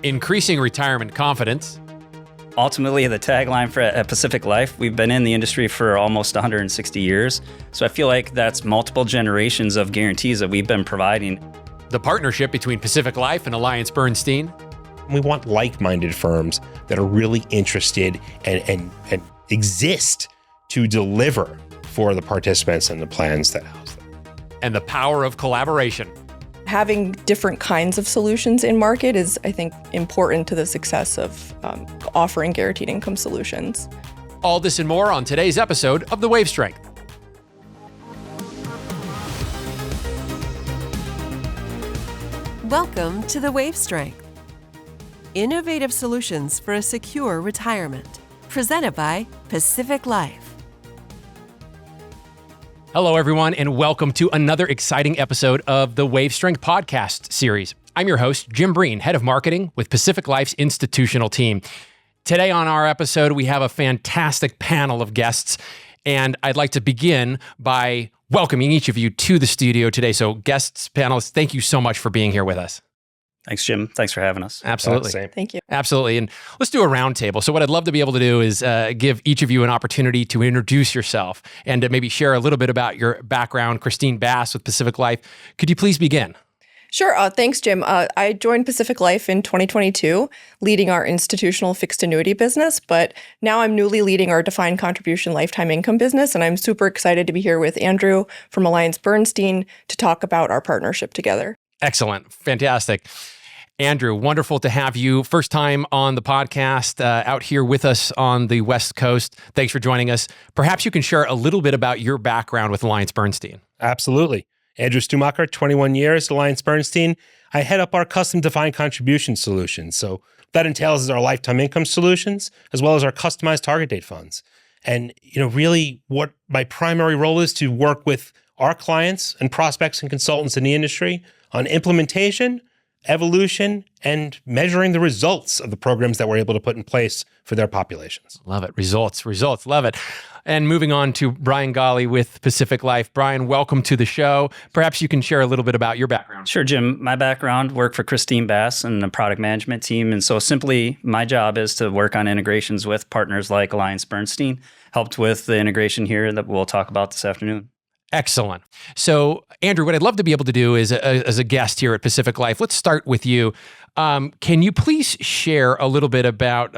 increasing retirement confidence. Ultimately, the tagline for at Pacific Life, we've been in the industry for almost 160 years. So I feel like that's multiple generations of guarantees that we've been providing. The partnership between Pacific Life and AllianceBernstein. We want like-minded firms that are really interested and exist to deliver for the participants and the plans that house them. And the power of collaboration. Having different kinds of solutions in market is, I think, important to the success of offering guaranteed income solutions. All this and more on today's episode of The Wave Strength. Welcome to The Wave Strength. Innovative solutions for a secure retirement. Presented by Pacific Life. Hello, everyone, and welcome to another exciting episode of the Wave Strength podcast series. I'm your host, Jim Breen, head of marketing with Pacific Life's institutional team. Today on our episode, we have a fantastic panel of guests, and I'd like to begin by welcoming each of you to the studio today. So guests, panelists, thank you so much for being here with us. Thanks, Jim. Thanks for having us. Absolutely. Thank you. Absolutely. And let's do a roundtable. So what I'd love to be able to do is give each of you an opportunity to introduce yourself and to maybe share a little bit about your background. Christine Bass with Pacific Life. Could you please begin? Sure. Thanks, Jim. I joined Pacific Life in 2022, leading our institutional fixed annuity business, but now I'm newly leading our defined contribution lifetime income business, and I'm super excited to be here with Andrew from AllianceBernstein to talk about our partnership together. Excellent. Fantastic. Andrew, wonderful to have you. First time on the podcast, out here with us on the West Coast. Thanks for joining us. Perhaps you can share a little bit about your background with AllianceBernstein. Absolutely. Andrew Stumacher, 21 years, AllianceBernstein. I head up our custom defined contribution solutions. So that entails is our lifetime income solutions, as well as our customized target date funds. And really what my primary role is to work with our clients and prospects and consultants in the industry on implementation, evolution, and measuring the results of the programs that we're able to put in place for their populations. Love it. Results. Love it. And moving on to Brian Galle with Pacific Life. Brian, welcome to the show. Perhaps you can share a little bit about your background. Sure, Jim. My background, work for Christine Bass and the product management team. And so simply, my job is to work on integrations with partners like AllianceBernstein, helped with the integration here that we'll talk about this afternoon. Excellent. So, Andrew, what I'd love to be able to do is, as a guest here at Pacific Life, let's start with you. Can you please share a little bit about,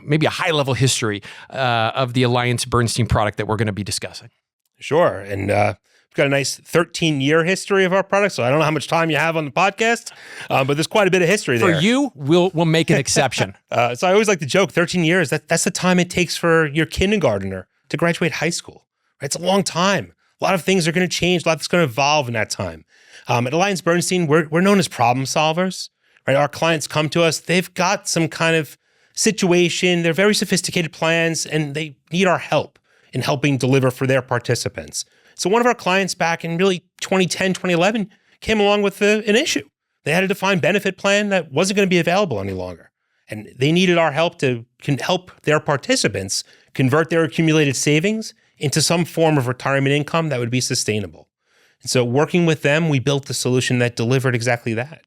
maybe a high-level history of the AllianceBernstein product that we're going to be discussing? Sure. And we've got a nice 13-year history of our product, so I don't know how much time you have on the podcast, but there's quite a bit of history there. For you, we'll make an exception. So I always like to joke, 13 years, that's the time it takes for your kindergartner to graduate high school. Right? It's a long time. A lot of things are going to change. A lot that's going to evolve in that time. At AllianceBernstein, we're known as problem solvers. Right? Our clients come to us. They've got some kind of situation. They're very sophisticated plans, and they need our help in helping deliver for their participants. So one of our clients back in really 2010, 2011 came along with an issue. They had a defined benefit plan that wasn't going to be available any longer. And they needed our help to help their participants convert their accumulated savings into some form of retirement income that would be sustainable. And so working with them, we built a solution that delivered exactly that.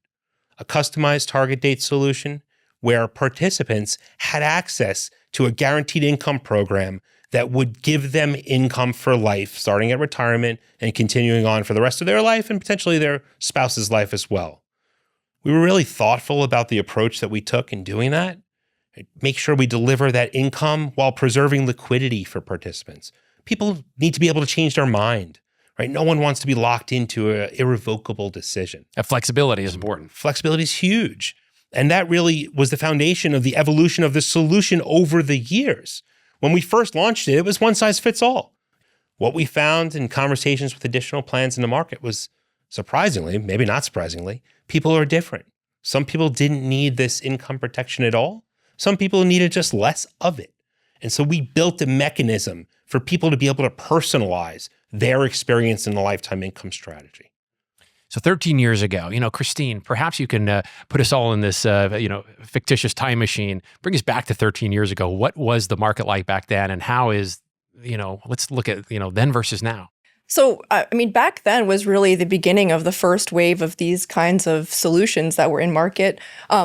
A customized target date solution where participants had access to a guaranteed income program that would give them income for life, starting at retirement and continuing on for the rest of their life and potentially their spouse's life as well. We were really thoughtful about the approach that we took in doing that. Make sure we deliver that income while preserving liquidity for participants. People need to be able to change their mind, right? No one wants to be locked into an irrevocable decision. Flexibility is important. Flexibility is huge. And that really was the foundation of the evolution of the solution over the years. When we first launched it, it was one size fits all. What we found in conversations with additional plans in the market was surprisingly, maybe not surprisingly, people are different. Some people didn't need this income protection at all. Some people needed just less of it. And so we built a mechanism for people to be able to personalize their experience in the lifetime income strategy. So 13 years ago, Christine, perhaps you can put us all in this, fictitious time machine. Bring us back to 13 years ago. What was the market like back then, and how is, let's look at, then versus now. So, I mean, back then was really the beginning of the first wave of these kinds of solutions that were in market.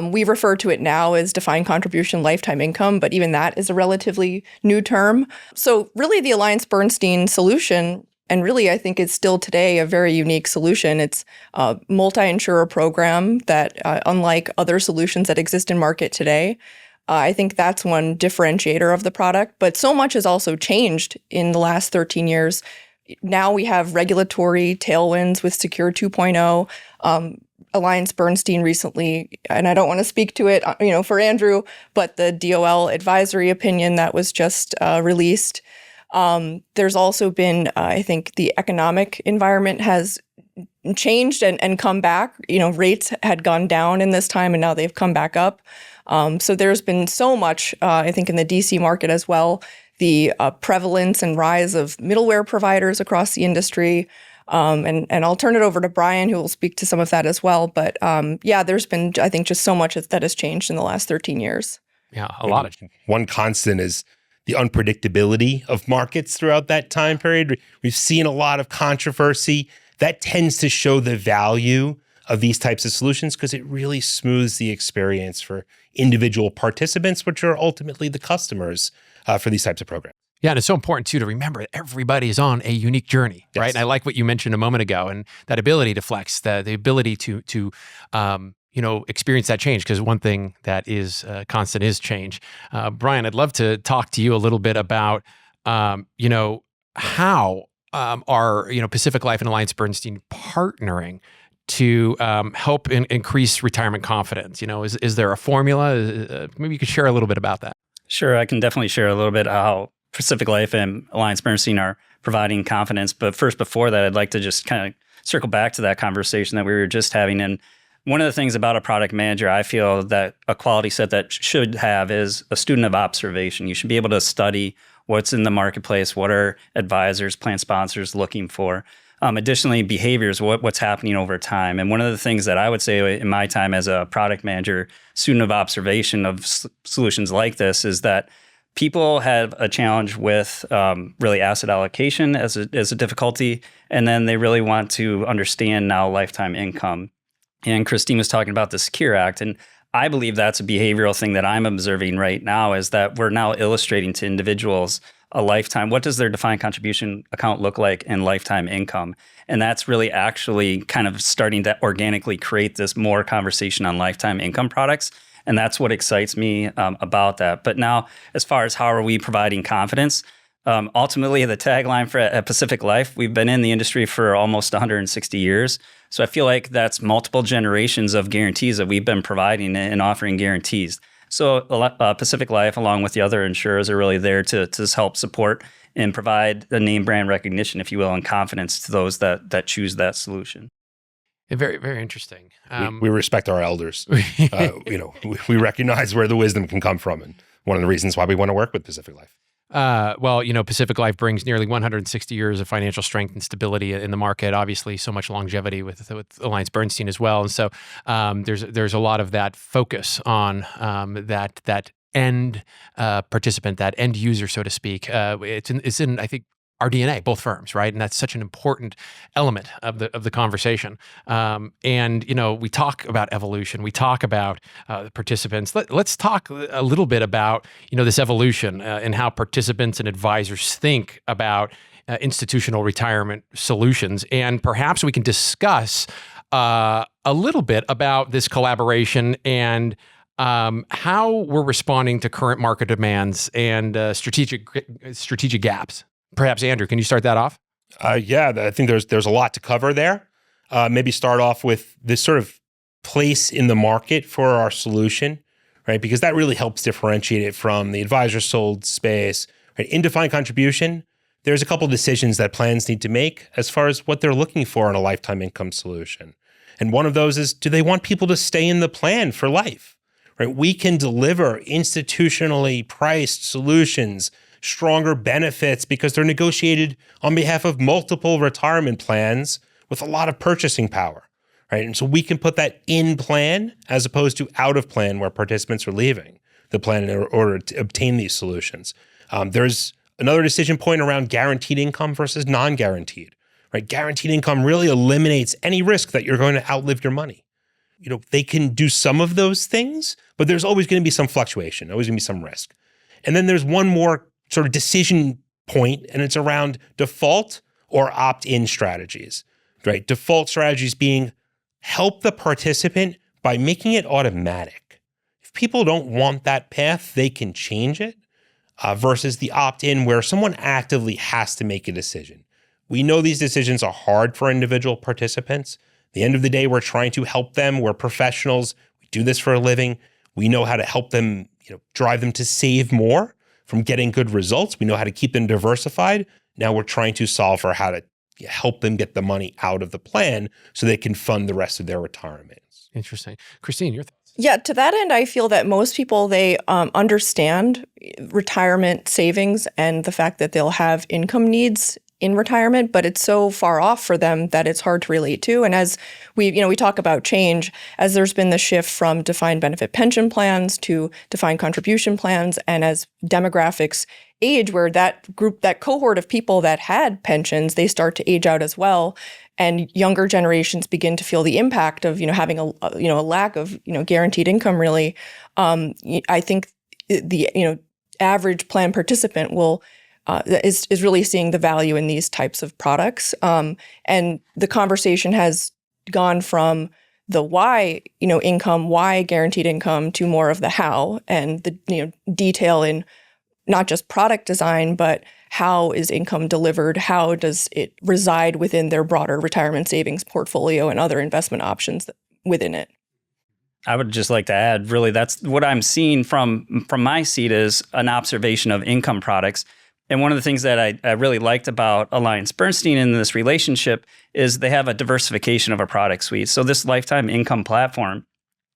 We refer to it now as defined contribution lifetime income, but even that is a relatively new term. So really the AllianceBernstein solution, and really I think it's still today a very unique solution. It's a multi-insurer program that, unlike other solutions that exist in market today, I think that's one differentiator of the product. But so much has also changed in the last 13 years. Now we have regulatory tailwinds with Secure 2.0. AllianceBernstein recently, and I don't want to speak to it, for Andrew, but the DOL advisory opinion that was just released. There's also been, I think, the economic environment has changed and come back. Rates had gone down in this time, and now they've come back up. So there's been so much, I think, in the DC market as well. The prevalence and rise of middleware providers across the industry. And I'll turn it over to Brian, who will speak to some of that as well. But there's been, I think, just so much that has changed in the last 13 years. Yeah, a lot of. One constant is the unpredictability of markets throughout that time period. We've seen a lot of controversy. That tends to show the value of these types of solutions because it really smooths the experience for individual participants, which are ultimately the customers for these types of programs. Yeah, and it's so important too to remember that everybody is on a unique journey, Yes. right? And I like what you mentioned a moment ago, and that ability to flex, the ability to experience that change. Because one thing that is constant is change. Brian, I'd love to talk to you a little bit about how are Pacific Life and AllianceBernstein partnering to help increase retirement confidence. Is there a formula? Maybe you could share a little bit about that. Sure, I can definitely share a little bit how Pacific Life and AllianceBernstein are providing confidence. But first, before that, I'd like to just kind of circle back to that conversation that we were just having. And one of the things about a product manager, I feel that a quality set that should have is a student of observation. You should be able to study what's in the marketplace, what are advisors, plan sponsors looking for. Additionally, behaviors, what's happening over time. And one of the things that I would say in my time as a product manager, student of observation of solutions like this is that people have a challenge with really asset allocation as a difficulty, and then they really want to understand now lifetime income. And Christine was talking about the Secure Act, and I believe that's a behavioral thing that I'm observing right now is that we're now illustrating to individuals a lifetime. What does their defined contribution account look like in lifetime income? And that's really actually kind of starting to organically create this more conversation on lifetime income products. And that's what excites me about that. But now, as far as how are we providing confidence, ultimately the tagline for at Pacific Life, we've been in the industry for almost 160 years. So I feel like that's multiple generations of guarantees that we've been providing and offering guarantees. So Pacific Life, along with the other insurers, are really there to help support and provide the name brand recognition, if you will, and confidence to those that choose that solution. Very, very interesting. We respect our elders. We recognize where the wisdom can come from, and one of the reasons why we want to work with Pacific Life. Pacific Life brings nearly 160 years of financial strength and stability in the market. Obviously, so much longevity with AllianceBernstein as well, and so there's a lot of that focus on that end participant, that end user, so to speak. It's in I think our DNA, both firms, right? And that's such an important element of the conversation. We talk about evolution. We talk about the participants. Let's talk a little bit about this evolution and how participants and advisors think about institutional retirement solutions. And perhaps we can discuss a little bit about this collaboration and how we're responding to current market demands and strategic gaps. Perhaps, Andrew, can you start that off? I think there's a lot to cover there. Maybe start off with this sort of place in the market for our solution, right? Because that really helps differentiate it from the advisor sold space. Right? In defined contribution, there's a couple decisions that plans need to make as far as what they're looking for in a lifetime income solution. And one of those is, do they want people to stay in the plan for life? Right? We can deliver institutionally priced solutions, stronger benefits because they're negotiated on behalf of multiple retirement plans with a lot of purchasing power, right? And so we can put that in plan as opposed to out of plan where participants are leaving the plan in order to obtain these solutions. There's another decision point around guaranteed income versus non-guaranteed, right? Guaranteed income really eliminates any risk that you're going to outlive your money. They can do some of those things, but there's always going to be some fluctuation, always going to be some risk. And then there's one more sort of decision point, and it's around default or opt-in strategies, right? Default strategies being help the participant by making it automatic. If people don't want that path, they can change it, versus the opt-in where someone actively has to make a decision. We know these decisions are hard for individual participants. At the end of the day, we're trying to help them. We're professionals. We do this for a living. We know how to help them, drive them to save more from getting good results. We know how to keep them diversified. Now we're trying to solve for how to help them get the money out of the plan so they can fund the rest of their retirements. Interesting. Christine, your thoughts? Yeah, to that end, I feel that most people, they understand retirement savings and the fact that they'll have income needs in retirement, but it's so far off for them that it's hard to relate to. And as we talk about change, as there's been the shift from defined benefit pension plans to defined contribution plans, and as demographics age, where that cohort of people that had pensions, they start to age out as well. And younger generations begin to feel the impact of, having a lack of, guaranteed income really. I think the, average plan participant will is really seeing the value in these types of products. And the conversation has gone from the why, income, why guaranteed income, to more of the how, and the, detail in not just product design, but how is income delivered? How does it reside within their broader retirement savings portfolio and other investment options within it? I would just like to add, really, that's what I'm seeing from my seat is an observation of income products. And one of the things that I really liked about AllianceBernstein in this relationship is they have a diversification of a product suite. So this lifetime income platform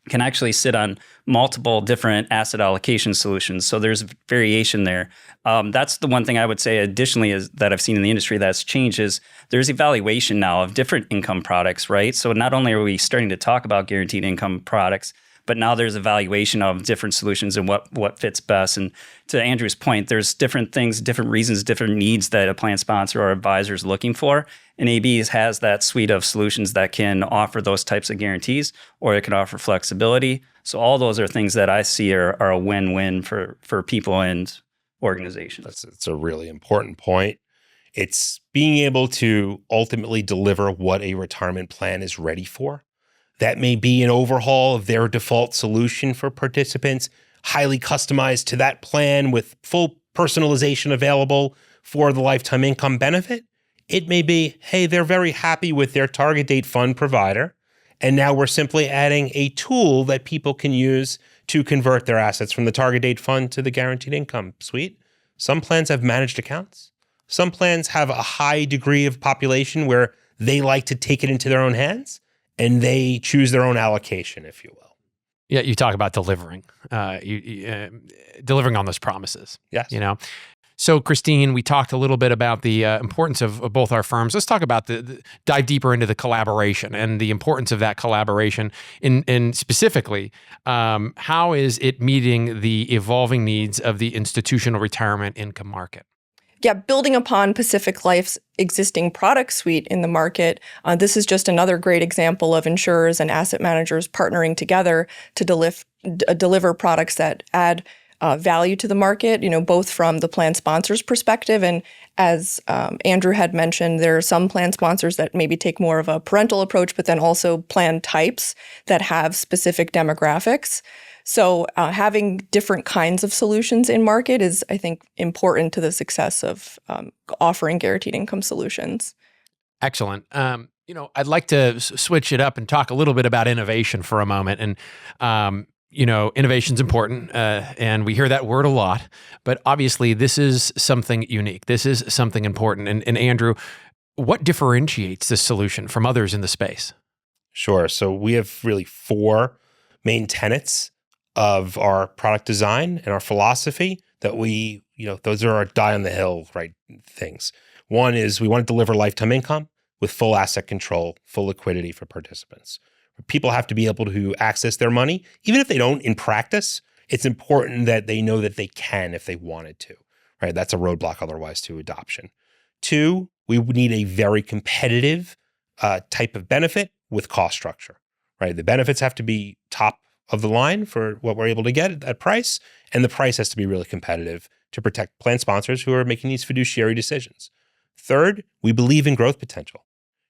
can actually sit on multiple different asset allocation solutions. So there's variation there. That's the one thing I would say additionally is that I've seen in the industry that's changed is there's evaluation now of different income products, right? So not only are we starting to talk about guaranteed income products, but now there's evaluation of different solutions and what fits best. And to Andrew's point, there's different things, different reasons, different needs that a plan sponsor or advisor is looking for. And AB has that suite of solutions that can offer those types of guarantees, or it can offer flexibility. So all those are things that I see are a win-win for people and organizations. That's a really important point. It's being able to ultimately deliver what a retirement plan is ready for. That may be an overhaul of their default solution for participants, highly customized to that plan with full personalization available for the lifetime income benefit. It may be, hey, they're very happy with their target date fund provider, and now we're simply adding a tool that people can use to convert their assets from the target date fund to the guaranteed income suite. Some plans have managed accounts. Some plans have a high degree of population where they like to take it into their own hands, and they choose their own allocation, if you will. Yeah, you talk about delivering, delivering on those promises. Yes. So, Christine, we talked a little bit about the importance of both our firms. Let's talk about dive deeper into the collaboration and the importance of that collaboration. And specifically, how is it meeting the evolving needs of the institutional retirement income market? Yeah, building upon Pacific Life's existing product suite in the market, this is just another great example of insurers and asset managers partnering together to deliver products that add value to the market, both from the plan sponsor's perspective. And as Andrew had mentioned, there are some plan sponsors that maybe take more of a parental approach, but then also plan types that have specific demographics. So having different kinds of solutions in market is, I think, important to the success of offering guaranteed income solutions. Excellent. I'd like to switch it up and talk a little bit about innovation for a moment. And, innovation's important, and we hear that word a lot. But obviously, this is something unique. This is something important. And Andrew, what differentiates this solution from others in the space? Sure. So we have really 4 main tenets of our product design and our philosophy that we, those are our die on the hill, right, things. One is we want to deliver lifetime income with full asset control, full liquidity for participants. People have to be able to access their money, even if they don't in practice. It's important that they know that they can if they wanted to, right? That's a roadblock otherwise to adoption. 2, we would need a very competitive type of benefit with cost structure, right? The benefits have to be top of the line for what we're able to get at that price, and the price has to be really competitive to protect plan sponsors who are making these fiduciary decisions. Third, we believe in growth potential.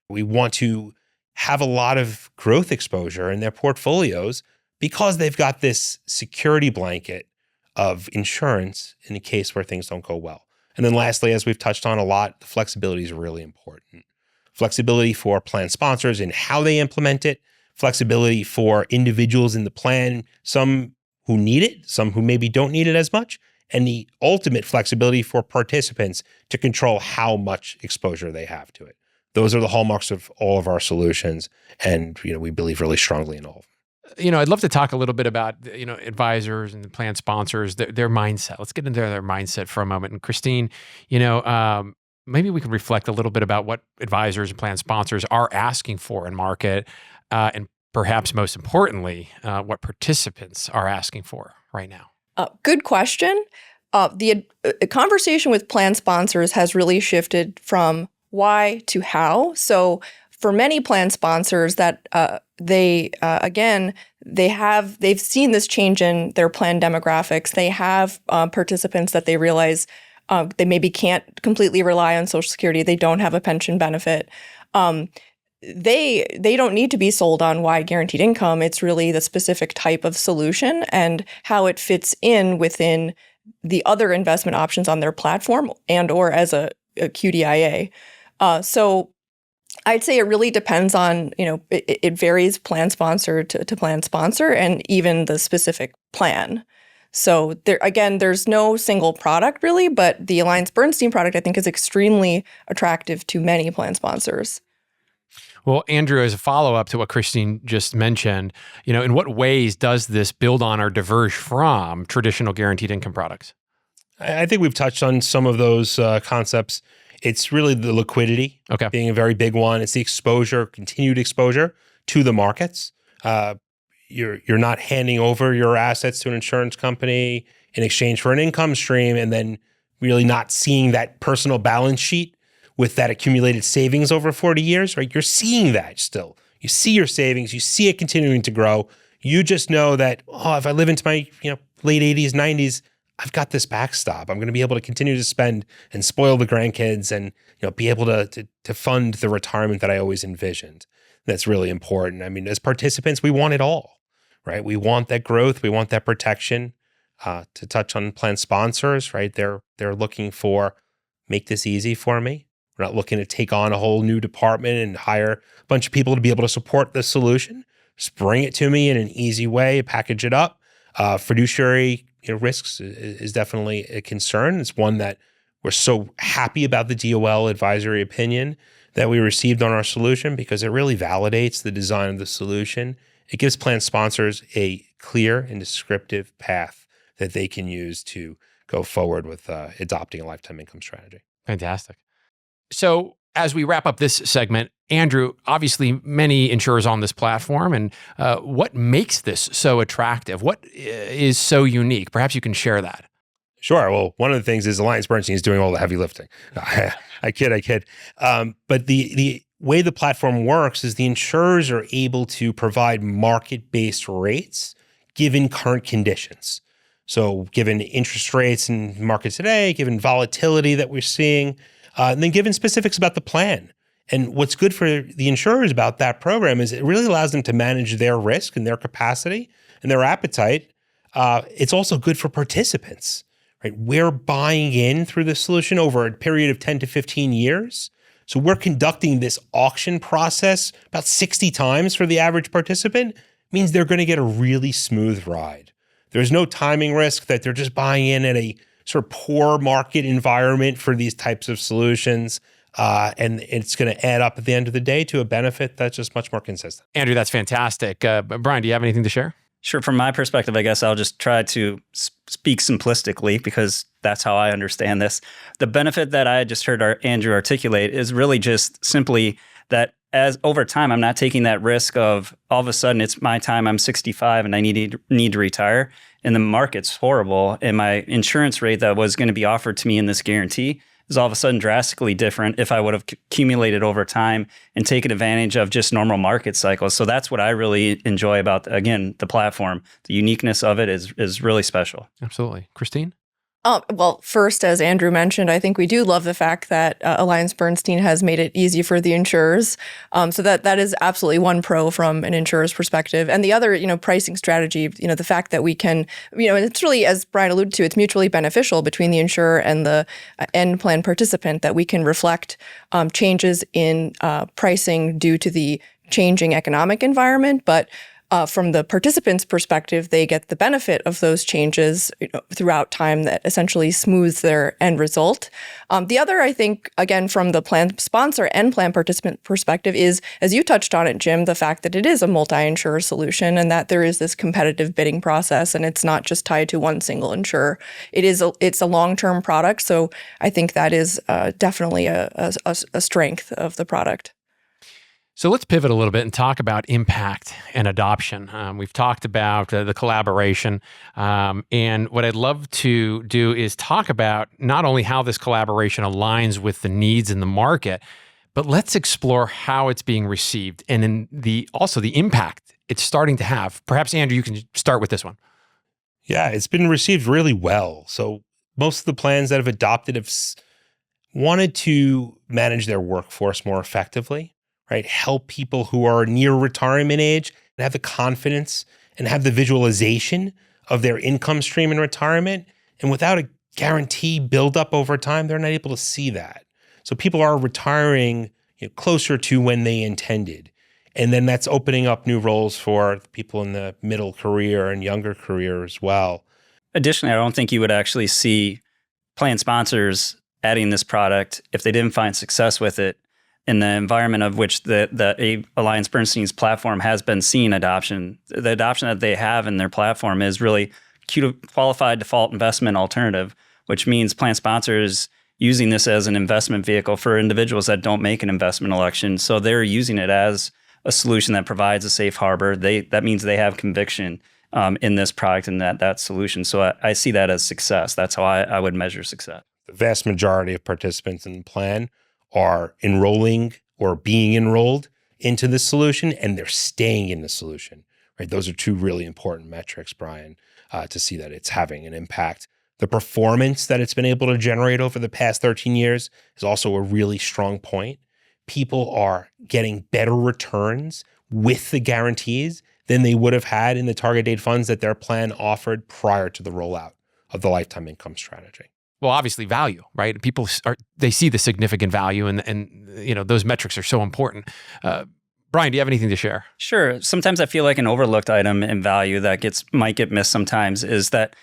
We want to have a lot of growth exposure in their portfolios because they've got this security blanket of insurance in a case where things don't go well. And then lastly, as we've touched on a lot, the flexibility is really important. Flexibility for plan sponsors in how they implement it, flexibility for individuals in the plan, some who need it, some who maybe don't need it as much, and the ultimate flexibility for participants to control how much exposure they have to it. Those are the hallmarks of all of our solutions, and we believe really strongly in all of them. I'd love to talk a little bit about, advisors and plan sponsors, their mindset. Let's get into their mindset for a moment. And Christine, maybe we can reflect a little bit about what advisors and plan sponsors are asking for in market, and perhaps most importantly, what participants are asking for right now. Good question. The conversation with plan sponsors has really shifted from why to how. So for many plan sponsors that they've seen this change in their plan demographics. They have participants that they realize they maybe can't completely rely on Social Security. They don't have a pension benefit. They don't need to be sold on why guaranteed income. It's really the specific type of solution and how it fits in within the other investment options on their platform and or as a QDIA. So I'd say it really depends on, it varies plan sponsor to plan sponsor and even the specific plan. So there's no single product really, but the AllianceBernstein product I think is extremely attractive to many plan sponsors. Well, Andrew, as a follow-up to what Christine just mentioned, in what ways does this build on or diverge from traditional guaranteed income products? I think we've touched on some of those concepts. It's really the liquidity being a very big one. It's the exposure, continued exposure to the markets. You're not handing over your assets to an insurance company in exchange for an income stream and then really not seeing that personal balance sheet with that accumulated savings over 40 years, right? You're seeing that still. You see your savings, you see it continuing to grow. You just know that, if I live into my late 80s, 90s, I've got this backstop. I'm going to be able to continue to spend and spoil the grandkids and be able to fund the retirement that I always envisioned. That's really important. I mean, as participants, we want it all, right? We want that growth. We want that protection. To touch on plan sponsors, right? They're looking for, make this easy for me. We're not looking to take on a whole new department and hire a bunch of people to be able to support the solution. Just bring it to me in an easy way, package it up. Fiduciary risks is definitely a concern. It's one that we're so happy about the DOL advisory opinion that we received on our solution because it really validates the design of the solution. It gives plan sponsors a clear and descriptive path that they can use to go forward with adopting a lifetime income strategy. Fantastic. So as we wrap up this segment, Andrew, obviously many insurers on this platform, and what makes this so attractive? What is so unique? Perhaps you can share that. Sure. Well, one of the things is AllianceBernstein is doing all the heavy lifting. I kid. But the way the platform works is the insurers are able to provide market-based rates given current conditions. So given interest rates in markets today, given volatility that we're seeing, and then given specifics about the plan. And what's good for the insurers about that program is it really allows them to manage their risk and their capacity and their appetite. It's also good for participants, right? We're buying in through the solution over a period of 10 to 15 years. So we're conducting this auction process about 60 times for the average participant. It means they're going to get a really smooth ride. There's no timing risk that they're just buying in at a sort of poor market environment for these types of solutions. And it's going to add up at the end of the day to a benefit that's just much more consistent. Andrew, that's fantastic. Brian, do you have anything to share? Sure. From my perspective, I guess I'll just try to speak simplistically because that's how I understand this. The benefit that I just heard Andrew articulate is really just simply that as over time, I'm not taking that risk of all of a sudden it's my time, I'm 65 and I need to retire and the market's horrible and my insurance rate that was going to be offered to me in this guarantee is all of a sudden drastically different if I would have accumulated over time and taken advantage of just normal market cycles. So that's what I really enjoy about, again, the platform. The uniqueness of it is really special. Absolutely. Christine? Well, first, as Andrew mentioned, I think we do love the fact that AllianceBernstein has made it easy for the insurers. So that is absolutely one pro from an insurer's perspective. And the other, pricing strategy, the fact that we can, it's really, as Brian alluded to, it's mutually beneficial between the insurer and the end plan participant that we can reflect changes in pricing due to the changing economic environment. But from the participants' perspective, they get the benefit of those changes throughout time that essentially smooths their end result. The other, I think, again, from the plan sponsor and plan participant perspective is, as you touched on it, Jim, the fact that it is a multi-insurer solution and that there is this competitive bidding process and it's not just tied to one single insurer. It's a long-term product, so I think that is definitely a strength of the product. So let's pivot a little bit and talk about impact and adoption. We've talked about the collaboration. And what I'd love to do is talk about not only how this collaboration aligns with the needs in the market, but let's explore how it's being received and also the impact it's starting to have. Perhaps, Andrew, you can start with this one. Yeah, it's been received really well. So most of the plans that have adopted have wanted to manage their workforce more effectively. Right? Help people who are near retirement age and have the confidence and have the visualization of their income stream in retirement. And without a guarantee build up over time, they're not able to see that. So people are retiring closer to when they intended. And then that's opening up new roles for people in the middle career and younger career as well. Additionally, I don't think you would actually see plan sponsors adding this product if they didn't find success with it in the environment of which the AllianceBernstein's platform has been seeing adoption. The adoption that they have in their platform is really qualified default investment alternative, which means plan sponsors using this as an investment vehicle for individuals that don't make an investment election. So they're using it as a solution that provides a safe harbor. That means they have conviction in this product and that solution. So I see that as success. That's how I would measure success. The vast majority of participants in the plan are enrolling or being enrolled into this solution, and they're staying in the solution, right? Those are two really important metrics, Brian, to see that it's having an impact. The performance that it's been able to generate over the past 13 years is also a really strong point. People are getting better returns with the guarantees than they would have had in the target date funds that their plan offered prior to the rollout of the lifetime income strategy. Well, obviously value, right? People they see the significant value and those metrics are so important. Brian, do you have anything to share? Sure. Sometimes I feel like an overlooked item in value that might get missed sometimes is that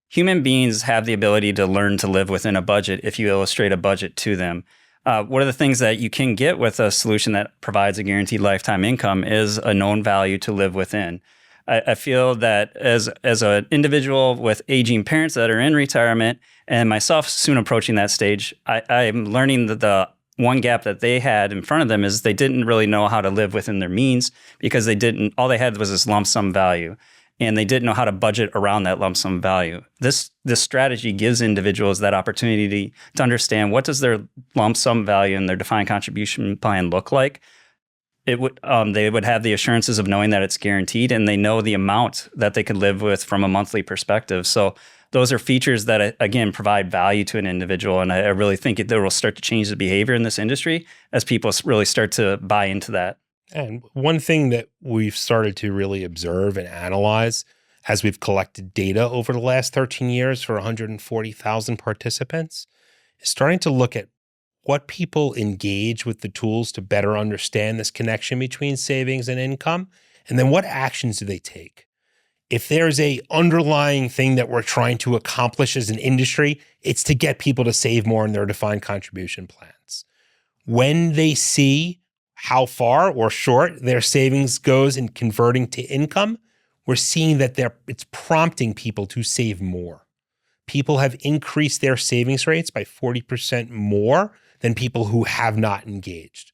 human beings have the ability to learn to live within a budget if you illustrate a budget to them. One of the things that you can get with a solution that provides a guaranteed lifetime income is a known value to live within. I feel that as an individual with aging parents that are in retirement and myself soon approaching that stage, I'm learning that the one gap that they had in front of them is they didn't really know how to live within their means because all they had was this lump sum value and they didn't know how to budget around that lump sum value. This strategy gives individuals that opportunity to understand what does their lump sum value and their defined contribution plan look like. They would have the assurances of knowing that it's guaranteed and they know the amount that they could live with from a monthly perspective. So those are features that, again, provide value to an individual. And I really think that will start to change the behavior in this industry as people really start to buy into that. And one thing that we've started to really observe and analyze as we've collected data over the last 13 years for 140,000 participants is starting to look at what people engage with the tools to better understand this connection between savings and income, and then what actions do they take? If there's a underlying thing that we're trying to accomplish as an industry, it's to get people to save more in their defined contribution plans. When they see how far or short their savings goes in converting to income, we're seeing that it's prompting people to save more. People have increased their savings rates by 40% more than people who have not engaged.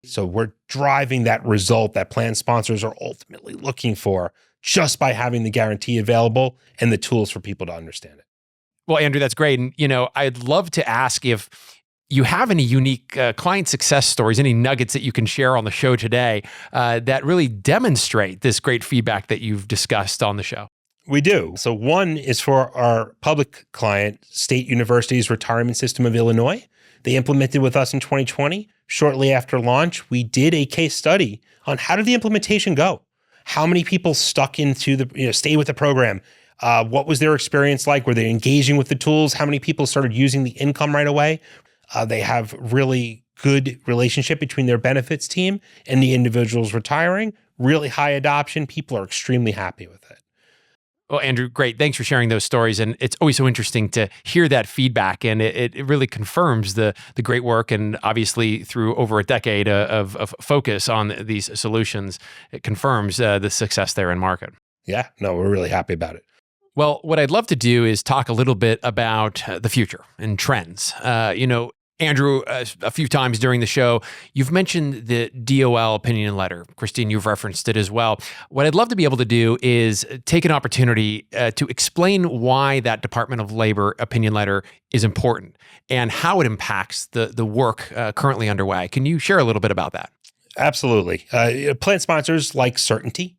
So we're driving that result that plan sponsors are ultimately looking for just by having the guarantee available and the tools for people to understand it. Well, Andrew, that's great. And, I'd love to ask if you have any unique client success stories, any nuggets that you can share on the show today that really demonstrate this great feedback that you've discussed on the show? We do. So one is for our public client, State University's Retirement System of Illinois. They implemented with us in 2020. Shortly after launch, we did a case study on how did the implementation go? How many people stuck into stayed with the program? What was their experience like? Were they engaging with the tools? How many people started using the income right away? They have really good relationship between their benefits team and the individuals retiring. Really high adoption. People are extremely happy with it. Well, Andrew, great. Thanks for sharing those stories. And it's always so interesting to hear that feedback. And it really confirms the great work. And obviously, through over a decade of focus on these solutions, it confirms the success there in market. Yeah, no, we're really happy about it. Well, what I'd love to do is talk a little bit about the future and trends. Andrew, a few times during the show, you've mentioned the DOL opinion letter. Christine, you've referenced it as well. What I'd love to be able to do is take an opportunity to explain why that Department of Labor opinion letter is important and how it impacts the work currently underway. Can you share a little bit about that? Absolutely. Plan sponsors like certainty,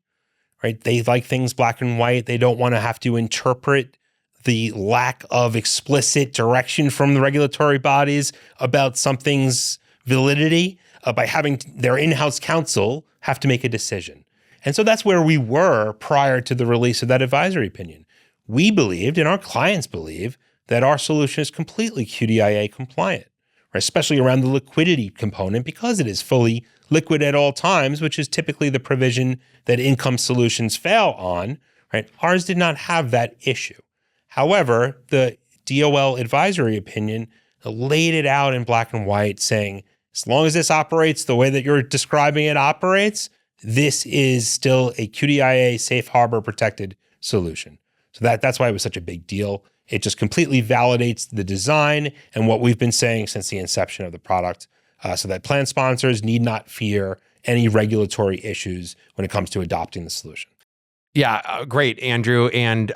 right? They like things black and white. They don't want to have to interpret the lack of explicit direction from the regulatory bodies about something's validity by having their in-house counsel have to make a decision. And so that's where we were prior to the release of that advisory opinion. We believed, and our clients believe, that our solution is completely QDIA compliant, right? Especially around the liquidity component, because it is fully liquid at all times, which is typically the provision that income solutions fail on, right? Ours did not have that issue. However, the DOL advisory opinion laid it out in black and white, saying, as long as this operates the way that you're describing it operates, this is still a QDIA safe harbor protected solution. So that's why it was such a big deal. It just completely validates the design and what we've been saying since the inception of the product, so that plan sponsors need not fear any regulatory issues when it comes to adopting the solution. Yeah, great, Andrew. And,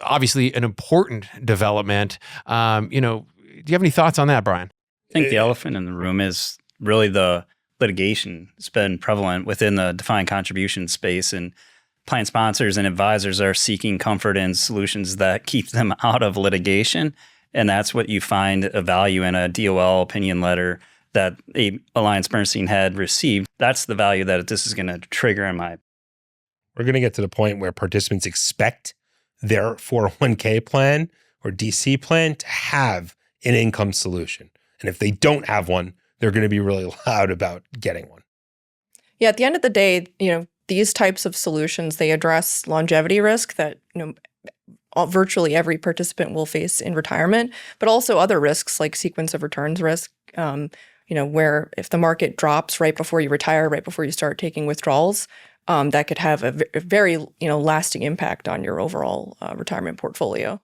obviously an important development. Do you have any thoughts on that, Brian? I think the elephant in the room is really the litigation. It's been prevalent within the defined contribution space, and plan sponsors and advisors are seeking comfort in solutions that keep them out of litigation. And that's what you find a value in a DOL opinion letter that AllianceBernstein had received. That's the value that this is going to trigger in my. We're going to get to the point where participants expect their 401k plan or DC plan to have an income solution. And if they don't have one, they're going to be really loud about getting one. Yeah, at the end of the day, these types of solutions, they address longevity risk that, virtually every participant will face in retirement, but also other risks like sequence of returns risk, where if the market drops right before you retire, right before you start taking withdrawals, that could have a very, lasting impact on your overall retirement portfolio.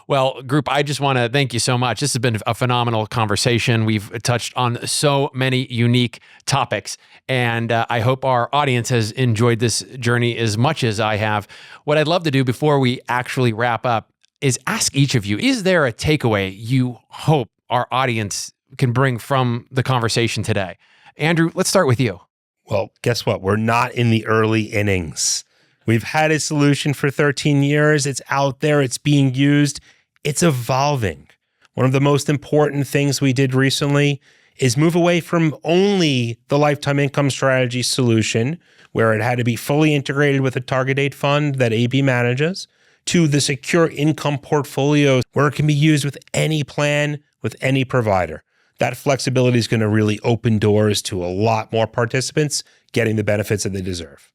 Well, group, I just want to thank you so much. This has been a phenomenal conversation. We've touched on so many unique topics, and I hope our audience has enjoyed this journey as much as I have. What I'd love to do before we actually wrap up is ask each of you, is there a takeaway you hope our audience can bring from the conversation today? Andrew, let's start with you. Well, guess what? We're not in the early innings. We've had a solution for 13 years. It's out there. It's being used. It's evolving. One of the most important things we did recently is move away from only the lifetime income strategy solution, where it had to be fully integrated with a target date fund that AB manages, to the secure income portfolio, where it can be used with any plan, with any provider. That flexibility is going to really open doors to a lot more participants getting the benefits that they deserve.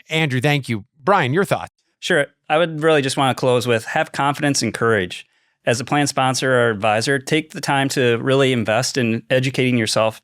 Andrew, thank you. Brian, your thoughts? Sure. I would really just want to close with have confidence and courage. As a plan sponsor or advisor, take the time to really invest in educating yourself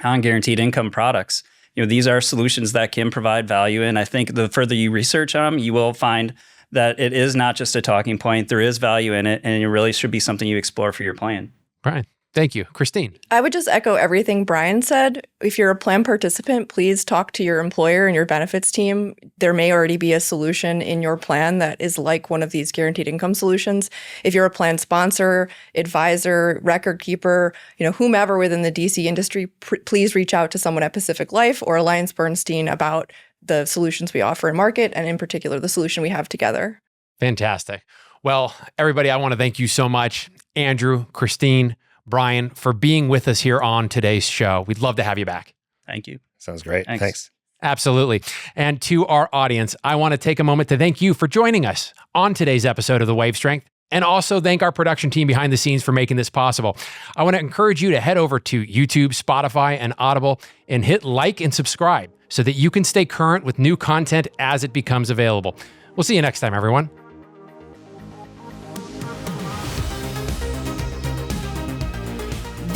on guaranteed income products. These are solutions that can provide value. And I think the further you research on them, you will find that it is not just a talking point. There is value in it, and it really should be something you explore for your plan. Brian. Thank you. Christine. I would just echo everything Brian said. If you're a plan participant, please talk to your employer and your benefits team. There may already be a solution in your plan that is like one of these guaranteed income solutions. If you're a plan sponsor, advisor, record keeper, whomever within the DC industry, please reach out to someone at Pacific Life or AllianceBernstein about the solutions we offer in market, and in particular, the solution we have together. Fantastic. Well, everybody, I want to thank you so much, Andrew, Christine, Brian, for being with us here on today's show. We'd love to have you back. Thank you. Sounds great. Thanks. Absolutely. And to our audience, I want to take a moment to thank you for joining us on today's episode of The Wave Strength, and also thank our production team behind the scenes for making this possible. I want to encourage you to head over to YouTube, Spotify, and Audible and hit like and subscribe so that you can stay current with new content as it becomes available. We'll see you next time, everyone.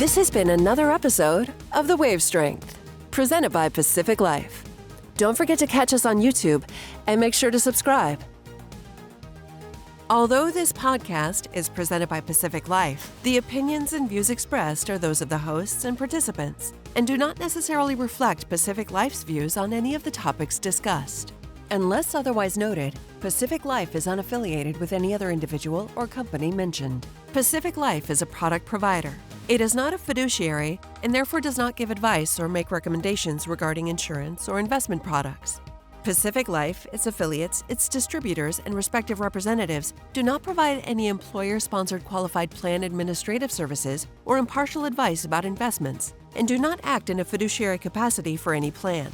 This has been another episode of The Wave Strength, presented by Pacific Life. Don't forget to catch us on YouTube and make sure to subscribe. Although this podcast is presented by Pacific Life, the opinions and views expressed are those of the hosts and participants and do not necessarily reflect Pacific Life's views on any of the topics discussed. Unless otherwise noted, Pacific Life is unaffiliated with any other individual or company mentioned. Pacific Life is a product provider. It is not a fiduciary and therefore does not give advice or make recommendations regarding insurance or investment products. Pacific Life, its affiliates, its distributors, and respective representatives do not provide any employer-sponsored qualified plan administrative services or impartial advice about investments, and do not act in a fiduciary capacity for any plan.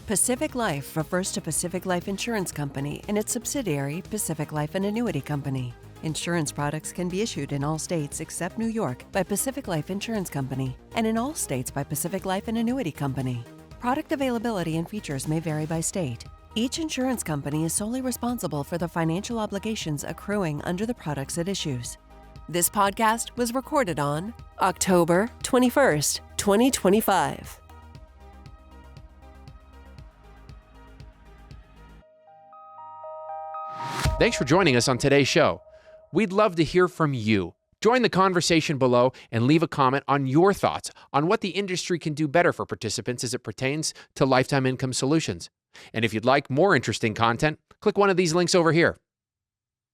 Pacific Life refers to Pacific Life Insurance Company and its subsidiary, Pacific Life and Annuity Company. Insurance products can be issued in all states except New York by Pacific Life Insurance Company and in all states by Pacific Life and Annuity Company. Product availability and features may vary by state. Each insurance company is solely responsible for the financial obligations accruing under the products it issues. This podcast was recorded on October 21st, 2025. Thanks for joining us on today's show. We'd love to hear from you. Join the conversation below and leave a comment on your thoughts on what the industry can do better for participants as it pertains to lifetime income solutions. And if you'd like more interesting content, click one of these links over here.